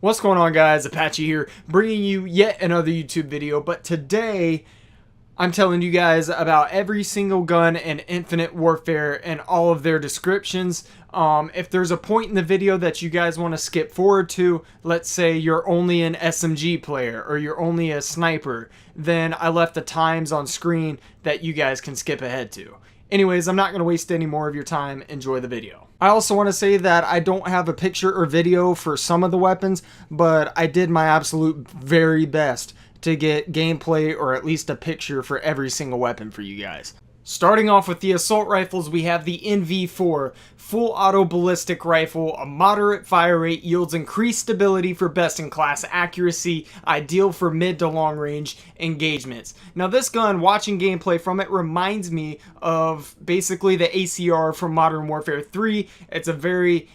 What's going on, guys? Apache here, bringing you yet another YouTube video, but today I'm telling you guys about every single gun in Infinite Warfare and all of their descriptions. If there's a point in the video that you guys want to skip forward to, let's say you're only an SMG player or you're only a sniper, then I left the times on screen that you guys can skip ahead to. Anyways, I'm not going to waste any more of your time. Enjoy the video. I also want to say that I don't have a picture or video for some of the weapons, but I did my absolute very best to get gameplay or at least a picture for every single weapon for you guys. Starting off with the assault rifles, we have the NV4 full auto ballistic rifle. A moderate fire rate yields increased stability for best in class accuracy, ideal for mid to long range engagements. Now this gun, watching gameplay from it, reminds me of basically the ACR from Modern Warfare 3. It's a very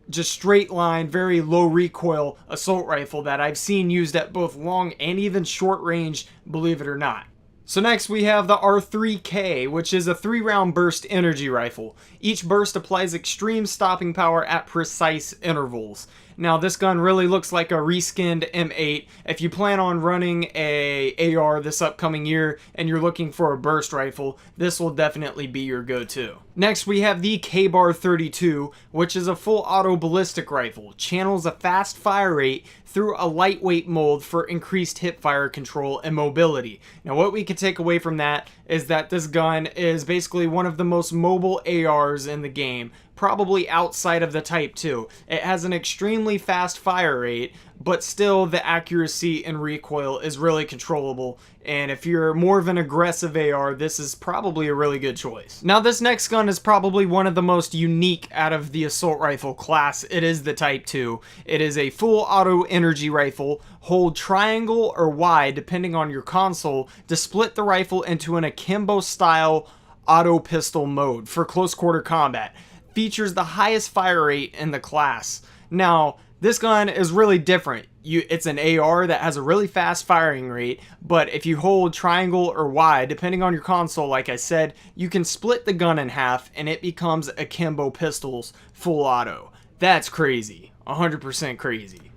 just straight line, very low recoil assault rifle that I've seen used at both long and even short range, believe it or not. So next we have the R3K, which is a 3-round burst energy rifle. Each burst applies extreme stopping power at precise intervals. Now this gun really looks like a reskinned M8. If you plan on running a AR this upcoming year and you're looking for a burst rifle, this will definitely be your go-to. Next we have the KBAR 32, which is a full auto ballistic rifle. Channels a fast fire rate through a lightweight mold for increased hipfire control and mobility. Now what we can take away from that is that this gun is basically one of the most mobile ARs in the game, probably outside of the Type 2. It has an extremely fast fire rate, but still the accuracy and recoil is really controllable, and if you're more of an aggressive AR, this is probably a really good choice. Now this next gun is probably one of the most unique out of the assault rifle class. It is the Type 2. It is a full auto energy rifle. Hold triangle or Y, depending on your console, to split the rifle into an akimbo style auto pistol mode for close quarter combat. Features the highest fire rate in the class. Now this gun is really different. It's an AR that has a really fast firing rate, but if you hold triangle or Y, depending on your console, like I said, you can split the gun in half and it becomes akimbo pistols full auto. That's crazy. 100% crazy.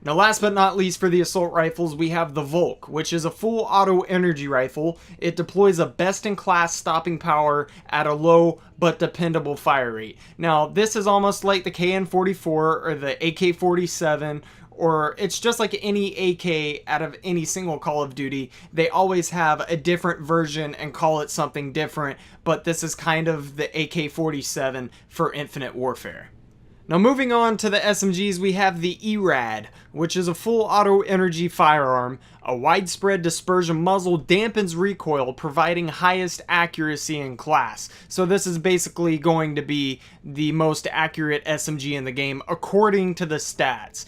Now last but not least for the assault rifles, we have the Volk, which is a full auto energy rifle. It deploys a best-in-class stopping power at a low but dependable fire rate. Now this is almost like the KN-44 or the AK-47, or it's just like any AK out of any single Call of Duty. They always have a different version and call it something different, but this is kind of the AK-47 for Infinite Warfare. Now moving on to the SMGs, we have the ERAD, which is a full auto energy firearm. A widespread dispersion muzzle dampens recoil, providing highest accuracy in class. So this is basically going to be the most accurate SMG in the game according to the stats.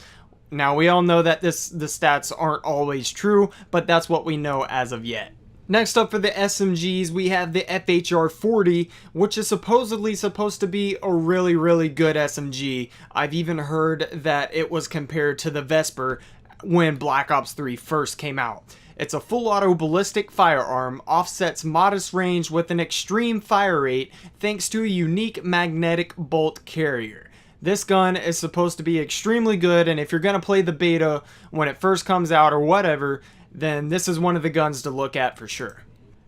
Now we all know that the stats aren't always true, but that's what we know as of yet. Next up for the SMGs, we have the FHR-40, which is supposedly supposed to be a really good SMG. I've even heard that it was compared to the Vesper when Black Ops 3 first came out. It's a full auto ballistic firearm, offsets modest range with an extreme fire rate thanks to a unique magnetic bolt carrier. This gun is supposed to be extremely good, and if you're going to play the beta when it first comes out or whatever, then this is one of the guns to look at for sure.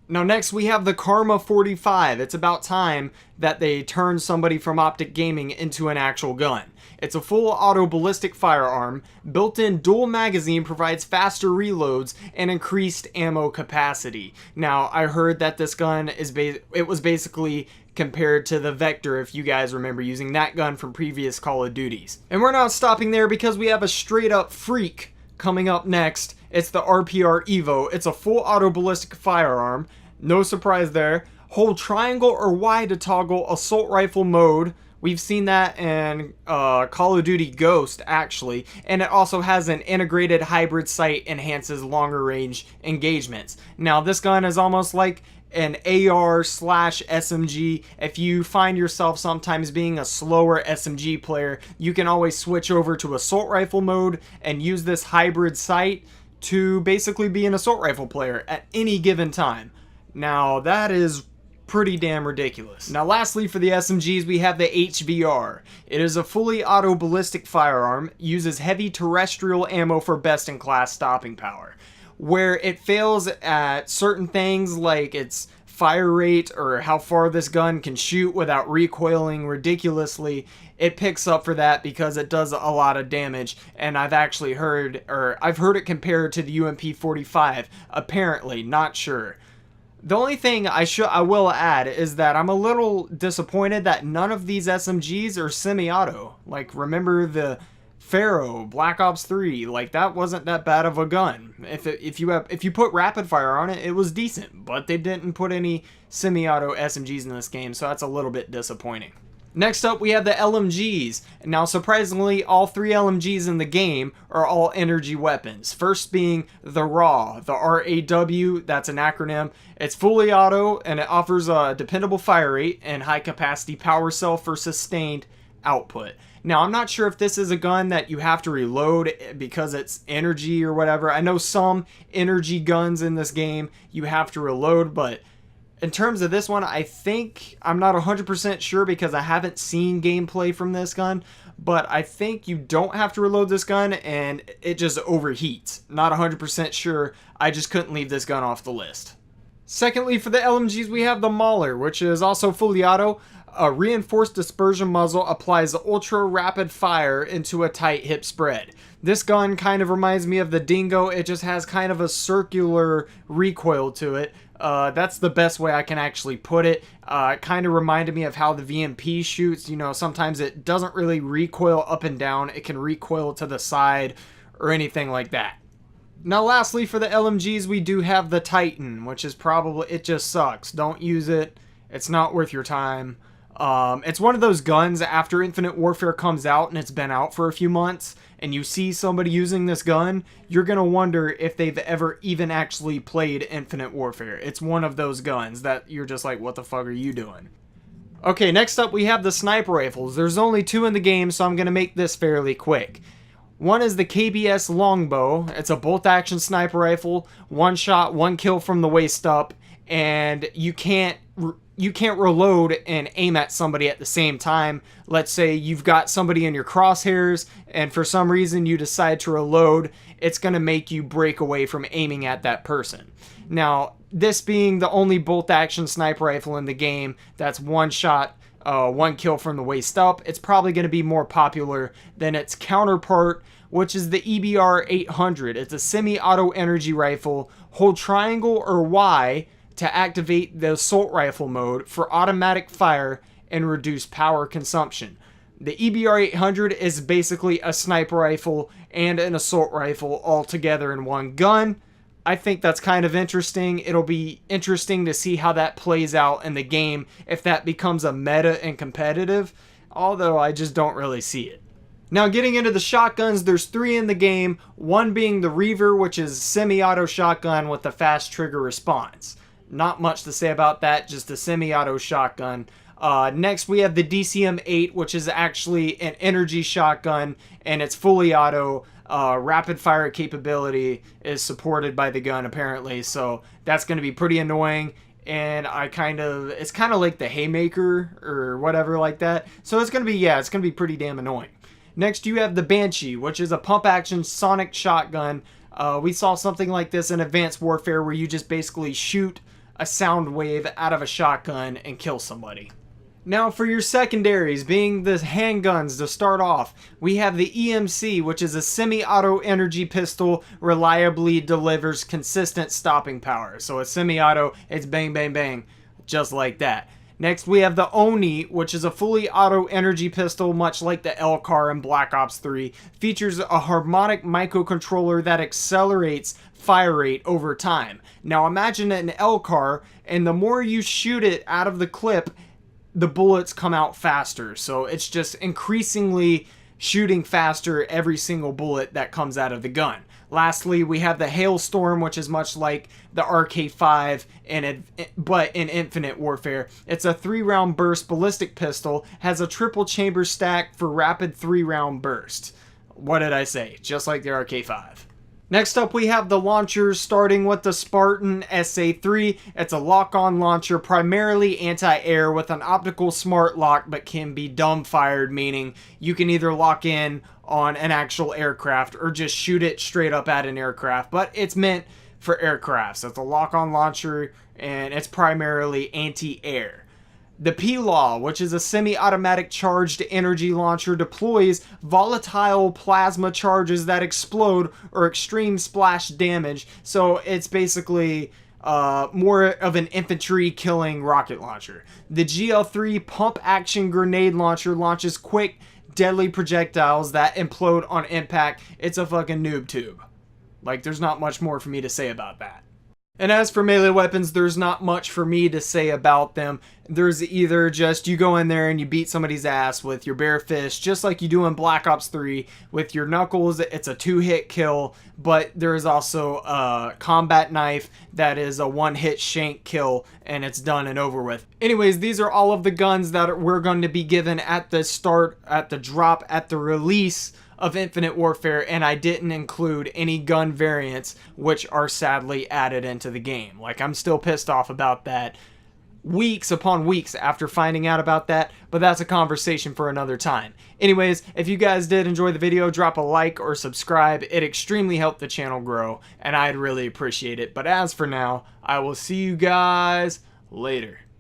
Now next we have the Karma 45. It's about time that they turn somebody from Optic Gaming into an actual gun. It's a full auto ballistic firearm. Built-in dual magazine provides faster reloads and increased ammo capacity. Now I heard that this gun it was basically compared to the Vector, if you guys remember using that gun from previous Call of Duties. And we're not stopping there because we have a straight up freak coming up next. It's the RPR Evo. It's a full auto ballistic firearm. No surprise there. Hold triangle or Y to toggle assault rifle mode. We've seen that in Call of Duty Ghost, actually. And it also has an integrated hybrid sight, enhances longer range engagements. Now this gun is almost like an AR/SMG. If you find yourself sometimes being a slower SMG player, you can always switch over to assault rifle mode and use this hybrid sight to basically be an assault rifle player at any given time. Now that is pretty damn ridiculous. Now lastly, for the SMGs, we have the HBR. It is a fully auto ballistic firearm, uses heavy terrestrial ammo for best-in-class stopping power. Where it fails at certain things like its fire rate or how far this gun can shoot without recoiling ridiculously, it picks up for that because it does a lot of damage. And I've actually heard, or I've heard it compared to the UMP-45, apparently, not sure. The only thing I will add is that I'm a little disappointed that none of these SMGs are semi-auto. Like, remember the Pharaoh, Black Ops 3, like that wasn't that bad of a gun. If you put rapid fire on it, it was decent, but they didn't put any semi-auto SMGs in this game, so that's a little bit disappointing. Next up, we have the LMGs. Now, surprisingly, all 3 LMGs in the game are all energy weapons. First being the RAW, the RAW, that's an acronym. It's fully auto, and it offers a dependable fire rate and high-capacity power cell for sustained output. Now, I'm not sure if this is a gun that you have to reload because it's energy or whatever. I know some energy guns in this game you have to reload, but in terms of this one, I think, I'm not 100% sure because I haven't seen gameplay from this gun, but I think you don't have to reload this gun and it just overheats. Not 100% sure, I just couldn't leave this gun off the list. Secondly, for the LMGs, we have the Mauler, which is also fully auto. A reinforced dispersion muzzle applies ultra rapid fire into a tight hip spread. This gun kind of reminds me of the Dingo. It just has kind of a circular recoil to it. That's the best way I can actually put it. It kind of reminded me of how the VMP shoots. You know, sometimes it doesn't really recoil up and down. It can recoil to the side or anything like that. Now lastly, for the LMGs, we do have the Titan, which is probably, it just sucks. Don't use it. It's not worth your time. It's one of those guns after Infinite Warfare comes out and it's been out for a few months and you see somebody using this gun, you're going to wonder if they've ever even actually played Infinite Warfare. It's one of those guns that you're just like, what the fuck are you doing? Okay, next up we have the sniper rifles. There's only 2 in the game, so I'm going to make this fairly quick. One is the KBS Longbow. It's a bolt-action sniper rifle, 1 shot, 1 kill from the waist up, and you can't reload and aim at somebody at the same time. Let's say you've got somebody in your crosshairs and for some reason you decide to reload, it's going to make you break away from aiming at that person. Now, this being the only bolt-action sniper rifle in the game that's 1 shot, 1 kill from the waist up, it's probably going to be more popular than its counterpart, which is the EBR 800. It's a semi-auto energy rifle. Hold triangle or Y to activate the assault rifle mode for automatic fire and reduce power consumption. The EBR 800 is basically a sniper rifle and an assault rifle all together in one gun. I think that's kind of interesting. It'll be interesting to see how that plays out in the game, if that becomes a meta and competitive, although I just don't really see it. Now getting into the shotguns, there's 3 in the game, one being the Revo, which is a semi-auto shotgun with a fast trigger response. Not much to say about that, just a semi-auto shotgun. Next we have the DCM-8, which is actually an energy shotgun, and it's fully auto. Rapid fire capability is supported by the gun apparently, so that's going to be pretty annoying. And it's kind of like the Haymaker or whatever like that. So it's going to be pretty damn annoying. Next you have the Banshee, which is a pump action sonic shotgun. We saw something like this in Advanced Warfare where you just basically shoot a sound wave out of a shotgun and kill somebody. Now for your secondaries, being the handguns to start off, we have the EMC, which is a semi-auto energy pistol, reliably delivers consistent stopping power. So a semi-auto, it's bang bang bang, just like that. Next we have the Oni, which is a fully auto energy pistol, much like the LCAR in Black Ops 3. Features a harmonic microcontroller that accelerates fire rate over time. Now imagine an LCAR, and the more you shoot it out of the clip, the bullets come out faster. So it's just increasingly shooting faster every single bullet that comes out of the gun. Lastly, we have the Hailstorm, which is much like the RK5, but in Infinite Warfare. It's a 3-round burst ballistic pistol, has a triple chamber stack for rapid 3-round burst. What did I say? Just like the RK5. Next up, we have the launchers, starting with the Spartan SA3. It's a lock-on launcher, primarily anti-air with an optical smart lock, but can be dumb-fired, meaning you can either lock in on an actual aircraft or just shoot it straight up at an aircraft, but it's meant for aircraft. So it's a lock-on launcher, and it's primarily anti-air. The P-Law, which is a semi-automatic charged energy launcher, deploys volatile plasma charges that explode or extreme splash damage. So it's basically more of an infantry killing rocket launcher. The GL3 pump action grenade launcher launches quick, deadly projectiles that implode on impact. It's a fucking noob tube. Like, there's not much more for me to say about that. And as for melee weapons, there's not much for me to say about them. There's either just you go in there and you beat somebody's ass with your bare fist, just like you do in Black Ops 3. With your knuckles, it's a 2-hit kill, but there is also a combat knife that is a 1-hit shank kill, and it's done and over with. Anyways, these are all of the guns that we're going to be given at the start, at the drop, at the release of Infinite Warfare, and I didn't include any gun variants which are sadly added into the game. Like, I'm still pissed off about that weeks upon weeks after finding out about that, but that's a conversation for another time. Anyways, if you guys did enjoy the video, drop a like or subscribe. It extremely helped the channel grow, and I'd really appreciate it. But as for now, I will see you guys later.